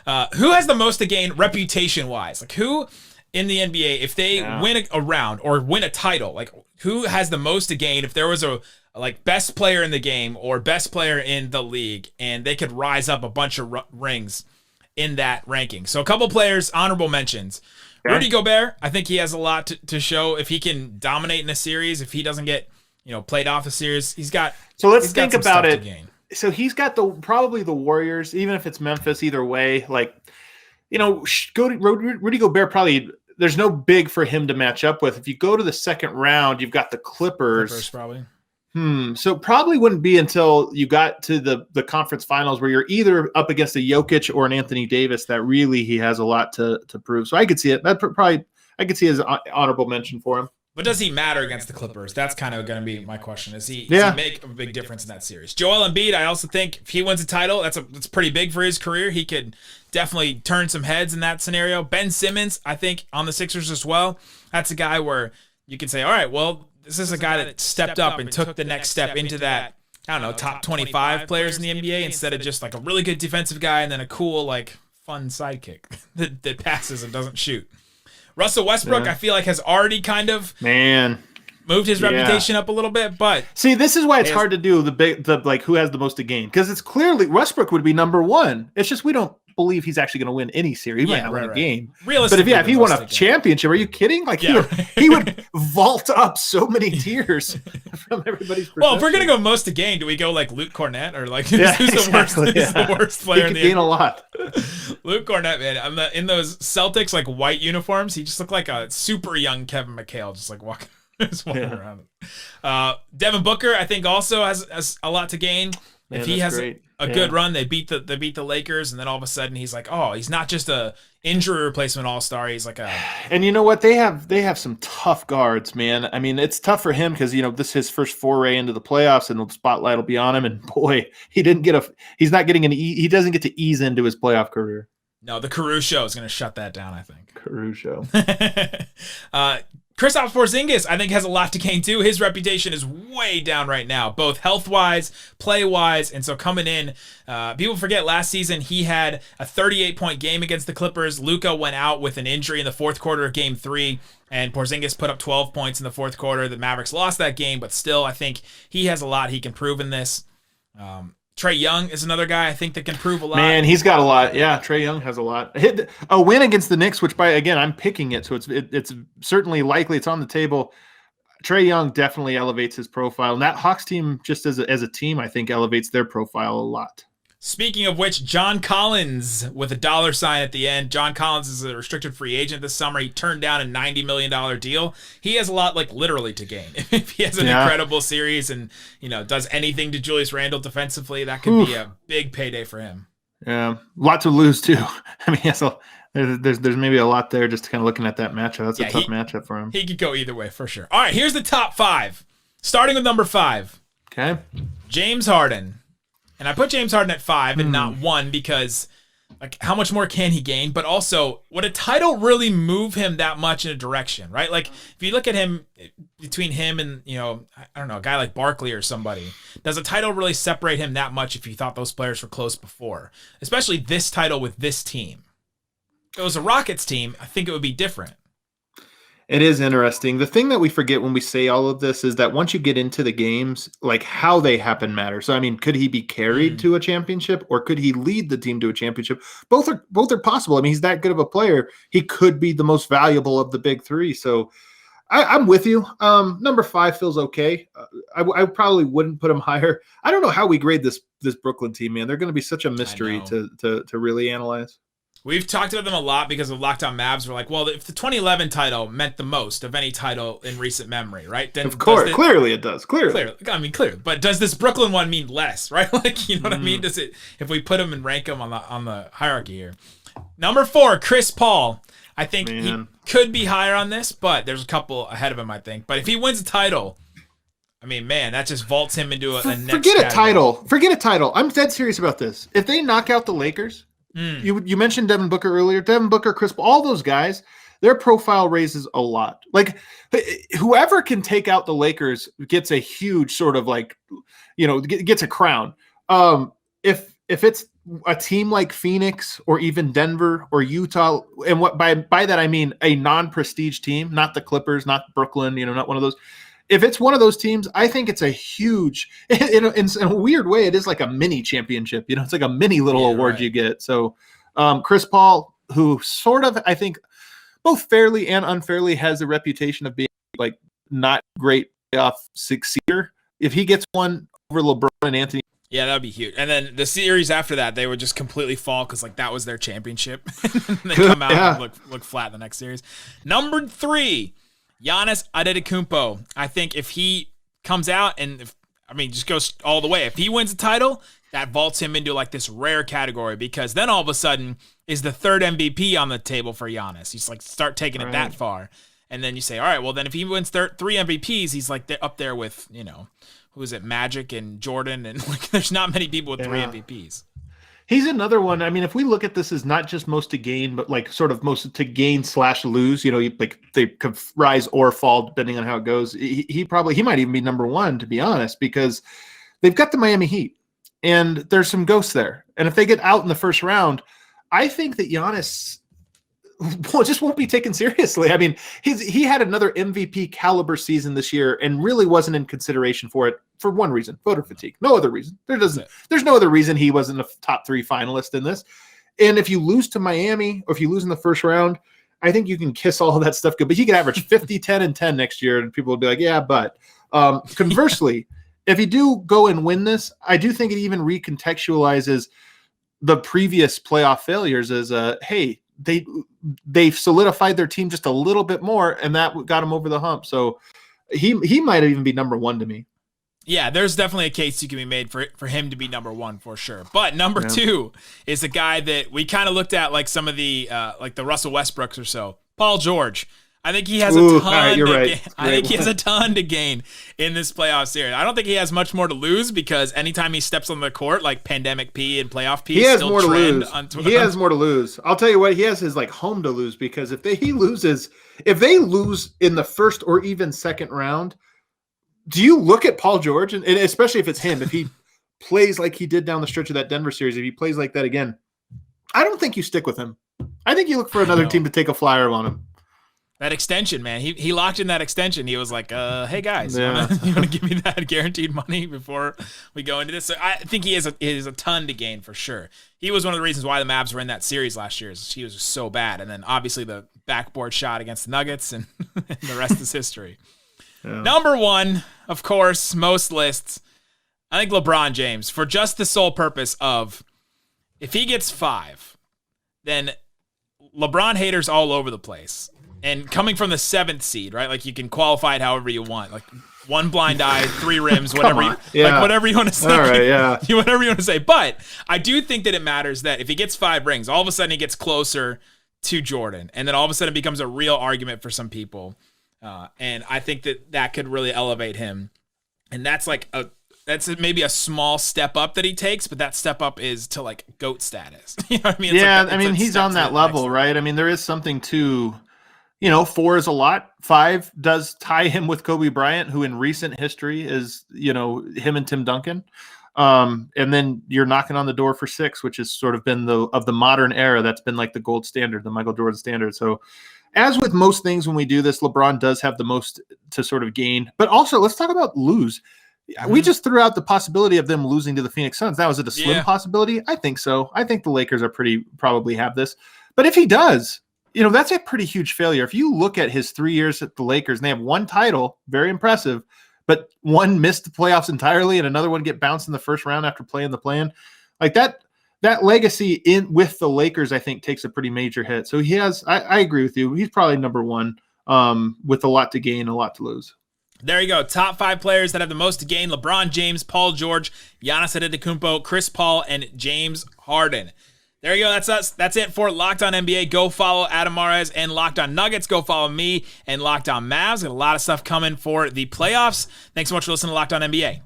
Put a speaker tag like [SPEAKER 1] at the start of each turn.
[SPEAKER 1] Who has the most to gain reputation wise? Like who in the NBA, if they win a round or win a title, like who has the most to gain if there was a like best player in the game or best player in the league and they could rise up a bunch of rings in that ranking? So a couple players, honorable mentions. Okay. Rudy Gobert, I think he has a lot to show if he can dominate in a series. If he doesn't get played off a series, he's got.
[SPEAKER 2] So let's think about it. So he's got probably the Warriors, even if it's Memphis. Either way, like go to Rudy Gobert. Probably there's no big for him to match up with. If you go to the second round, you've got the Clippers
[SPEAKER 1] probably.
[SPEAKER 2] So probably wouldn't be until you got to the conference finals where you're either up against a Jokic or an Anthony Davis that really he has a lot to prove. So I could see it. I could see as an honorable mention for him.
[SPEAKER 1] But does he matter against the Clippers? That's kind of going to be my question. Does he make a big difference in that series? Joel Embiid, I also think if he wins a title, that's pretty big for his career. He could definitely turn some heads in that scenario. Ben Simmons, I think, on the Sixers as well. That's a guy where you can say, all right, well, this is a guy that stepped up and took the next step into that, I don't know, top 25 players in the NBA instead of just like a really good defensive guy and then a cool, like, fun sidekick that passes and doesn't shoot. Russell Westbrook, I feel like, has already kind of moved his reputation up a little bit, but
[SPEAKER 2] see, this is why it's hard to do the like who has the most to gain, because it's clearly Westbrook would be number one. It's just we don't believe he's actually going to win any series. He might not win a game, but if he won a championship, are you kidding? Like he would vault up so many tiers from everybody's perception.
[SPEAKER 1] Well, if we're gonna go most to gain, do we go like Luke Cornett or like who's the worst player in the
[SPEAKER 2] gain a lot?
[SPEAKER 1] Luke Cornett, man, in those Celtics like white uniforms, he just looked like a super young Kevin McHale, just like walking around. Devin Booker, I think, also has a lot to gain. If he has a good run, they beat the Lakers, and then all of a sudden he's like, oh, he's not just a injury replacement all-star. He's like a.
[SPEAKER 2] And you know what? They have some tough guards, man. I mean, it's tough for him because this is his first foray into the playoffs, and the spotlight will be on him. And boy, he doesn't get to ease into his playoff career.
[SPEAKER 1] No, the Caruso is going to shut that down, I think.
[SPEAKER 2] Caruso.
[SPEAKER 1] Kristaps Porzingis, I think, has a lot to gain too. His reputation is way down right now, both health-wise, play-wise, and so coming in, people forget last season he had a 38-point game against the Clippers. Luka went out with an injury in the fourth quarter of Game 3, and Porzingis put up 12 points in the fourth quarter. The Mavericks lost that game, but still, I think he has a lot he can prove in this. Trey Young is another guy I think that can prove a lot.
[SPEAKER 2] Man, he's got a lot. Yeah, Trey Young has a lot. A win against the Knicks, which I'm picking it, so it's certainly likely it's on the table. Trey Young definitely elevates his profile, and that Hawks team, just as a team, I think elevates their profile a lot.
[SPEAKER 1] Speaking of which, John Collins with a $sign at the end. John Collins is a restricted free agent this summer. He turned down a $90 million deal. He has a lot, like, literally to gain. If he has an incredible series and, does anything to Julius Randle defensively, that could be a big payday for him.
[SPEAKER 2] Yeah, a lot to lose, too. I mean, there's maybe a lot there just kind of looking at that matchup. That's a tough matchup for him.
[SPEAKER 1] He could go either way, for sure. All right, here's the top 5. Starting with number 5.
[SPEAKER 2] Okay.
[SPEAKER 1] James Harden. And I put James Harden at 5 and not 1 because, like, how much more can he gain? But also, would a title really move him that much in a direction, right? Like, if you look at him, between him and, I don't know, a guy like Barkley or somebody, does a title really separate him that much if you thought those players were close before? Especially this title with this team. If it was a Rockets team, I think it would be different.
[SPEAKER 2] It is interesting. The thing that we forget when we say all of this is that once you get into the games, like how they happen matters. So, I mean, could he be carried to a championship or could he lead the team to a championship? Both are possible. I mean, he's that good of a player. He could be the most valuable of the big three. So I'm with you. Number 5 feels okay. I probably wouldn't put him higher. I don't know how we grade this Brooklyn team, man. They're going to be such a mystery to really analyze.
[SPEAKER 1] We've talked about them a lot because of Locked On Mavs. We're like, well, if the 2011 title meant the most of any title in recent memory, right? Then
[SPEAKER 2] of course, clearly it does. Clearly.
[SPEAKER 1] I mean, clearly. But does this Brooklyn one mean less, right? Like, you know what I mean? Does it, if we put them and rank them on the hierarchy here? Number 4, Chris Paul. I think he could be higher on this, but there's a couple ahead of him, I think. But if he wins a title, I mean, man, that just vaults him into a next
[SPEAKER 2] Forget a title. I'm dead serious about this. If they knock out the Lakers, you mentioned Devin Booker earlier. Devin Booker, Chris Paul, all those guys, their profile raises a lot. Like, whoever can take out the Lakers gets a huge sort of like, gets a crown. If it's a team like Phoenix or even Denver or Utah, and what by that I mean a non-prestige team, not the Clippers, not Brooklyn, not one of those. If it's one of those teams, I think it's a huge, in a weird way, it is like a mini championship. It's like a mini little award you get. So Chris Paul, who sort of, I think, both fairly and unfairly has a reputation of being like not great playoff succeeder. If he gets one over LeBron and Anthony.
[SPEAKER 1] Yeah, that would be huge. And then the series after that, they would just completely fall because like that was their championship. They come out and look flat the next series. Number 3, Giannis Antetokounmpo. I think if he comes out and just goes all the way, if he wins a title, that vaults him into like this rare category, because then all of a sudden is the 3rd MVP on the table for Giannis. He's like start taking it that far. And then you say, all right, well then if he wins 3 MVPs, he's like up there with, who is it, Magic and Jordan, and like there's not many people with 3 MVPs.
[SPEAKER 2] He's another one. I mean, if we look at this as not just most to gain, but like sort of most to gain / lose, like they could rise or fall depending on how it goes. He might even be number 1, to be honest, because they've got the Miami Heat and there's some ghosts there. And if they get out in the first round, I think that Giannis just won't be taken seriously. I mean, he had another MVP caliber season this year and really wasn't in consideration for it for one reason: voter fatigue. No other reason. There's no other reason he wasn't a top 3 finalist in this. And if you lose to Miami, or if you lose in the first round, I think you can kiss all of that stuff good. But he could average 50, 10, and 10 next year, and people will be like, yeah, but conversely, if you do go and win this, I do think it even recontextualizes the previous playoff failures as hey, they've solidified their team just a little bit more, and that got him over the hump. So he might even be number 1 to me.
[SPEAKER 1] Yeah, there's definitely a case you can be made for him to be number 1 for sure. But number 2 is a guy that we kind of looked at like some of the like the Russell Westbrooks or so. Paul George. I think he has a ton to gain. I think he has a ton to gain in this playoff series. I don't think he has much more to lose, because anytime he steps on the court, like Pandemic P and Playoff P,
[SPEAKER 2] he has more to lose. He has more to lose. I'll tell you what, he has his like home to lose, because if they lose in the first or even second round, do you look at Paul George, and especially if it's him, if he plays like he did down the stretch of that Denver series, if he plays like that again, I don't think you stick with him. I think you look for another team to take a flyer on him.
[SPEAKER 1] That extension, man. He locked in that extension. He was like, hey, guys, you want to give me that guaranteed money before we go into this? So I think he has a ton to gain for sure. He was one of the reasons why the Mavs were in that series last year. He was just so bad. And then obviously the backboard shot against the Nuggets, and the rest is history. Yeah. Number 1, of course, most lists, I think LeBron James, for just the sole purpose of if he gets 5, then LeBron haters all over the place. And coming from the 7th seed, right? Like you can qualify it however you want. Like 1 blind eye, 3 rims, whatever whatever you want to say.
[SPEAKER 2] All right,
[SPEAKER 1] whatever you want to say. But I do think that it matters that if he gets 5 rings, all of a sudden he gets closer to Jordan. And then all of a sudden it becomes a real argument for some people. And I think that could really elevate him. And that's maybe a small step up that he takes, but that step up is to like GOAT status. You know what I mean?
[SPEAKER 2] It's he's on that level, right? I mean, there is something to... 4 is a lot. 5 does tie him with Kobe Bryant, who in recent history is, him and Tim Duncan. And then you're knocking on the door for 6, which has sort of been of the modern era. That's been like the gold standard, the Michael Jordan standard. So as with most things when we do this, LeBron does have the most to sort of gain. But also, let's talk about lose. Mm-hmm. We just threw out the possibility of them losing to the Phoenix Suns. Now, is it a slim possibility? I think so. I think the Lakers probably have this. But if he does, that's a pretty huge failure. If you look at his 3 years at the Lakers, and they have 1 title, very impressive, but 1 missed the playoffs entirely, and another one get bounced in the first round after playing the plan. Like that legacy with the Lakers, I think, takes a pretty major hit. So he has, I agree with you. He's probably number 1 with a lot to gain, a lot to lose.
[SPEAKER 1] There you go. Top 5 players that have the most to gain: LeBron James, Paul George, Giannis Antetokounmpo, Chris Paul, and James Harden. There you go. That's us. That's it for Locked On NBA. Go follow Adam Mares and Locked On Nuggets. Go follow me and Locked On Mavs. Got a lot of stuff coming for the playoffs. Thanks so much for listening to Locked On NBA.